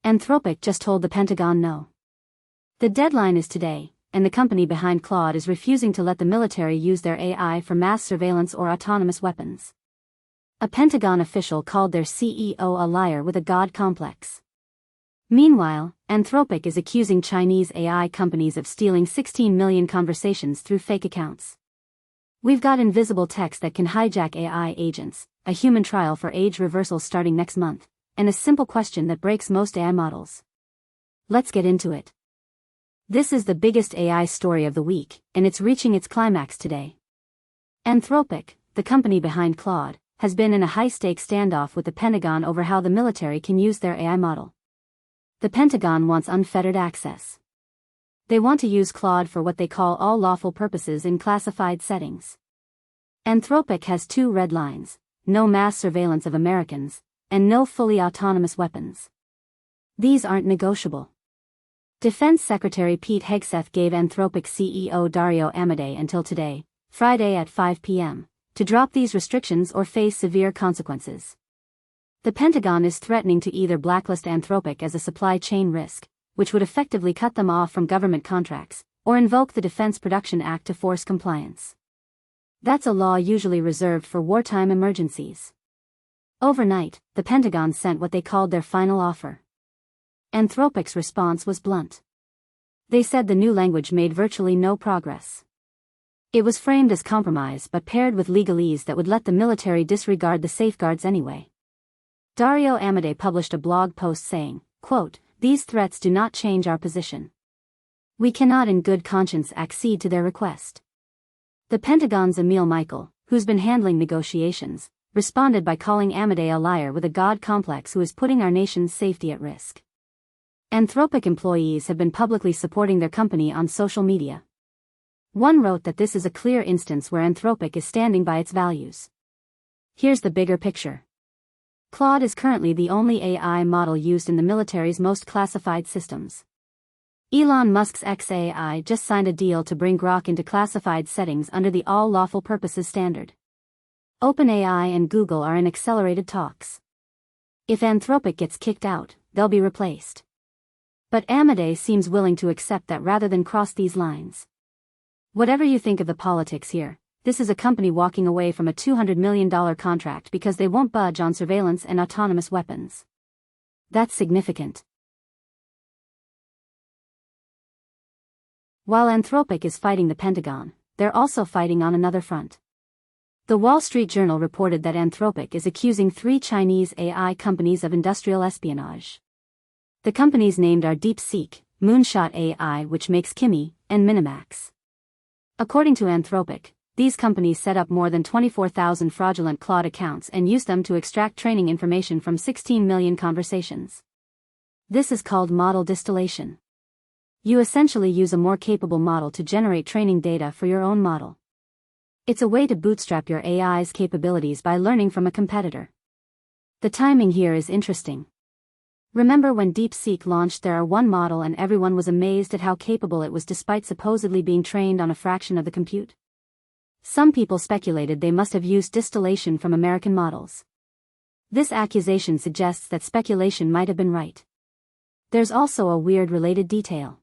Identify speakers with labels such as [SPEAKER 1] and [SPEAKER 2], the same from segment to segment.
[SPEAKER 1] Anthropic just told the Pentagon no. The deadline is today, and the company behind Claude is refusing to let the military use their AI for mass surveillance or autonomous weapons. A Pentagon official called their CEO a liar with a god complex. Meanwhile, Anthropic is accusing Chinese AI companies of stealing 16 million conversations through fake accounts. We've got invisible text that can hijack AI agents, a human trial for age reversal starting next month, and a simple question that breaks most AI models. Let's get into it. This is the biggest AI story of the week, and it's reaching its climax today. Anthropic, the company behind Claude, has been in a high-stakes standoff with the Pentagon over how the military can use their AI model. The Pentagon wants unfettered access. They want to use Claude for what they call all lawful purposes in classified settings. Anthropic has two red lines: no mass surveillance of Americans, and no fully autonomous weapons. These aren't negotiable. Defense Secretary Pete Hegseth gave Anthropic CEO Dario Amodei until today, Friday at 5 p.m., to drop these restrictions or face severe consequences. The Pentagon is threatening to either blacklist Anthropic as a supply chain risk, which would effectively cut them off from government contracts, or invoke the Defense Production Act to force compliance. That's a law usually reserved for wartime emergencies. Overnight, the Pentagon sent what they called their final offer. Anthropic's response was blunt. They said the new language made virtually no progress. It was framed as compromise but paired with legalese that would let the military disregard the safeguards anyway. Dario Amodei published a blog post saying, quote, "These threats do not change our position. We cannot in good conscience accede to their request." The Pentagon's Emil Michael, who's been handling negotiations, responded by calling Amodei a liar with a god complex who is putting our nation's safety at risk. Anthropic employees have been publicly supporting their company on social media. One wrote that this is a clear instance where Anthropic is standing by its values. Here's the bigger picture. Claude is currently the only AI model used in the military's most classified systems. Elon Musk's xAI just signed a deal to bring Grok into classified settings under the All Lawful Purposes standard. OpenAI and Google are in accelerated talks. If Anthropic gets kicked out, they'll be replaced. But Amodei seems willing to accept that rather than cross these lines. Whatever you think of the politics here, this is a company walking away from a $200 million contract because they won't budge on surveillance and autonomous weapons. That's significant. While Anthropic is fighting the Pentagon, they're also fighting on another front. The Wall Street Journal reported that Anthropic is accusing 3 Chinese AI companies of industrial espionage. The companies named are DeepSeek, Moonshot AI, which makes Kimi, and Minimax. According to Anthropic, these companies set up more than 24,000 fraudulent Claude accounts and used them to extract training information from 16 million conversations. This is called model distillation. You essentially use a more capable model to generate training data for your own model. It's a way to bootstrap your AI's capabilities by learning from a competitor. The timing here is interesting. Remember when DeepSeek launched their R1 model and everyone was amazed at how capable it was despite supposedly being trained on a fraction of the compute? Some people speculated they must have used distillation from American models. This accusation suggests that speculation might have been right. There's also a weird related detail.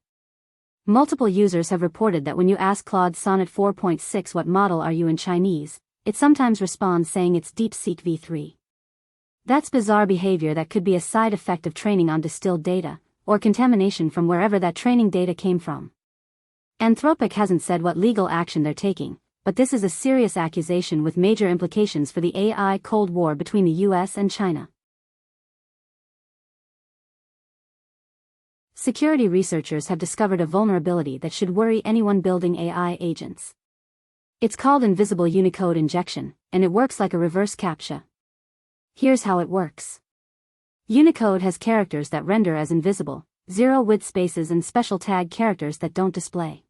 [SPEAKER 1] Multiple users have reported that when you ask Claude Sonnet 4.6 what model are you in Chinese, it sometimes responds saying it's DeepSeek v3. That's bizarre behavior that could be a side effect of training on distilled data, or contamination from wherever that training data came from. Anthropic hasn't said what legal action they're taking, but this is a serious accusation with major implications for the AI Cold War between the US and China. Security researchers have discovered a vulnerability that should worry anyone building AI agents. It's called invisible Unicode injection, and it works like a reverse CAPTCHA. Here's how it works. Unicode has characters that render as invisible, zero-width spaces and special tag characters that don't display.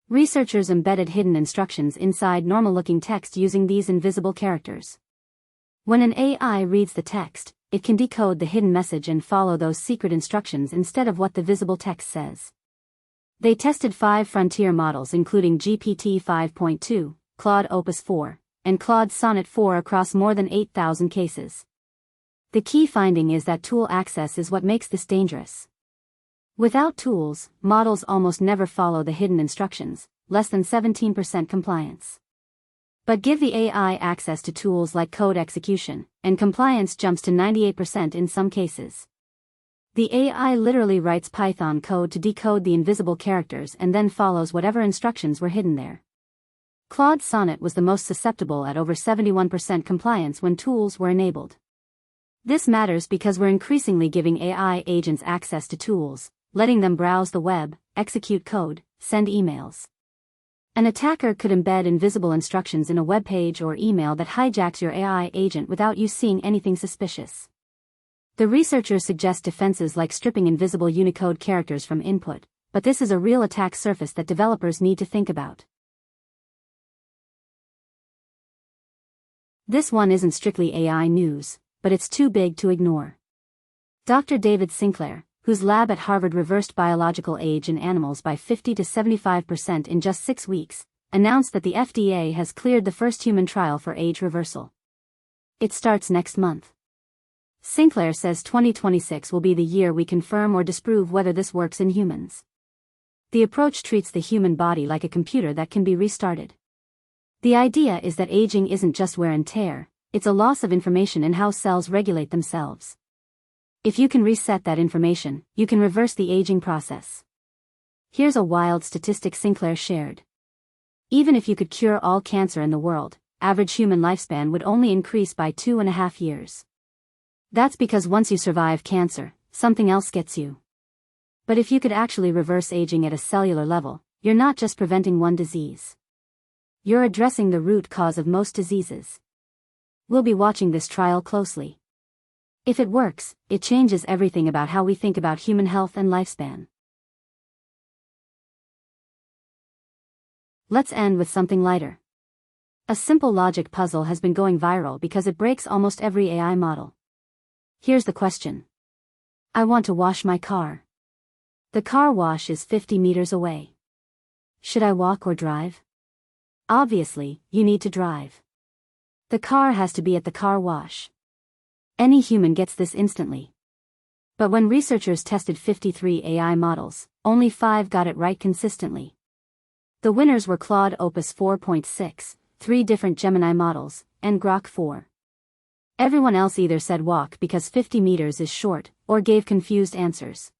[SPEAKER 1] Researchers embedded hidden instructions inside normal-looking text using these invisible characters. When an AI reads the text, it can decode the hidden message and follow those secret instructions instead of what the visible text says. They tested 5 frontier models including GPT 5.2, Claude Opus 4, and Claude Sonnet 4 across more than 8,000 cases. The key finding is that tool access is what makes this dangerous. Without tools, models almost never follow the hidden instructions, less than 17% compliance. But give the AI access to tools like code execution, and compliance jumps to 98% in some cases. The AI literally writes Python code to decode the invisible characters and then follows whatever instructions were hidden there. Claude Sonnet was the most susceptible at over 71% compliance when tools were enabled. This matters because we're increasingly giving AI agents access to tools, letting them browse the web, execute code, send emails. An attacker could embed invisible instructions in a web page or email that hijacks your AI agent without you seeing anything suspicious. The researchers suggest defenses like stripping invisible Unicode characters from input, but this is a real attack surface that developers need to think about. This one isn't strictly AI news, but it's too big to ignore. Dr. David Sinclair, whose lab at Harvard reversed biological age in animals by 50 to 75% in just 6 weeks, announced that the FDA has cleared the first human trial for age reversal. It starts next month. Sinclair says 2026 will be the year we confirm or disprove whether this works in humans. The approach treats the human body like a computer that can be restarted. The idea is that aging isn't just wear and tear, it's a loss of information in how cells regulate themselves. If you can reset that information, you can reverse the aging process. Here's a wild statistic Sinclair shared. Even if you could cure all cancer in the world, average human lifespan would only increase by 2.5 years. That's because once you survive cancer, something else gets you. But if you could actually reverse aging at a cellular level, you're not just preventing one disease. You're addressing the root cause of most diseases. We'll be watching this trial closely. If it works, it changes everything about how we think about human health and lifespan. Let's end with something lighter. A simple logic puzzle has been going viral because it breaks almost every AI model. Here's the question. I want to wash my car. The car wash is 50 meters away. Should I walk or drive? Obviously, you need to drive. The car has to be at the car wash. Any human gets this instantly. But when researchers tested 53 AI models, only 5 got it right consistently. The winners were Claude Opus 4.6, 3 different Gemini models, and Grok 4. Everyone else either said walk because 50 meters is short, or gave confused answers.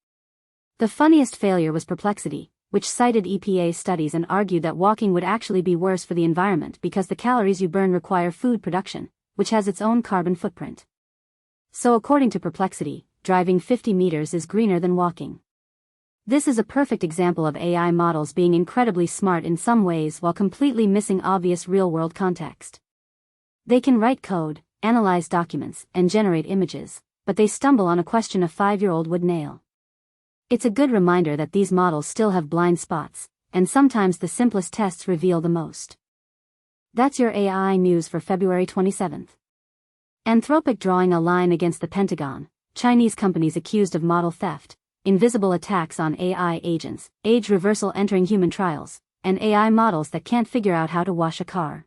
[SPEAKER 1] The funniest failure was Perplexity, which cited EPA studies and argued that walking would actually be worse for the environment because the calories you burn require food production, which has its own carbon footprint. So according to Perplexity, driving 50 meters is greener than walking. This is a perfect example of AI models being incredibly smart in some ways while completely missing obvious real-world context. They can write code, analyze documents, and generate images, but they stumble on a question a 5-year-old would nail. It's a good reminder that these models still have blind spots, and sometimes the simplest tests reveal the most. That's your AI news for February 27th. Anthropic drawing a line against the Pentagon, Chinese companies accused of model theft, invisible attacks on AI agents, age reversal entering human trials, and AI models that can't figure out how to wash a car.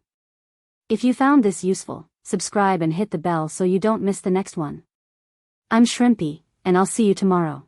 [SPEAKER 1] If you found this useful, subscribe and hit the bell so you don't miss the next one. I'm Shrimpy, and I'll see you tomorrow.